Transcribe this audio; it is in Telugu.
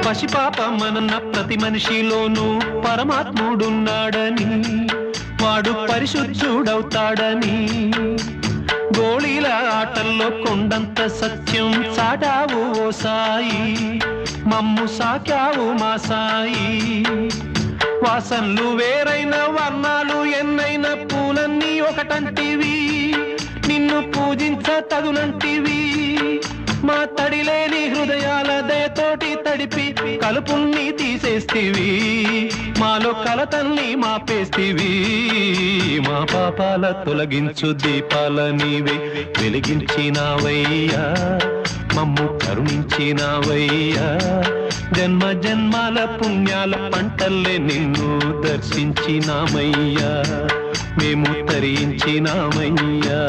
పసిపాపమన్న ప్రతి మనిషిలోనూ పరమాత్ముడున్నాడని, వాడు పరిశుద్ధుడవుతాడని, గోళీల ఆటల్లో కొండంత సత్యం చాటావు ఓ సాయి, మమ్ము సాకావు మా సాయి. వాసనలు వేరైన వర్ణాలు ఎన్నైన పూలన్నీ ఒకటంటివి, నిన్ను పూజించ తగునంటివి. మా తడిలేని హృదయాల దయతోటి తడిపి కలుపుల్ని తీసేస్తివి, మాలో కలతల్ని మాపేస్తివి. మా పాపాల తొలగించు దీపాల నీవే వెలిగించినావయ్యా, మమ్ము కరుణించినావయ్యా. జన్మ జన్మాల పుణ్యాల పంటల్లే నిన్ను దర్శించినామయ్యా, మేము తరించినామయ్యా.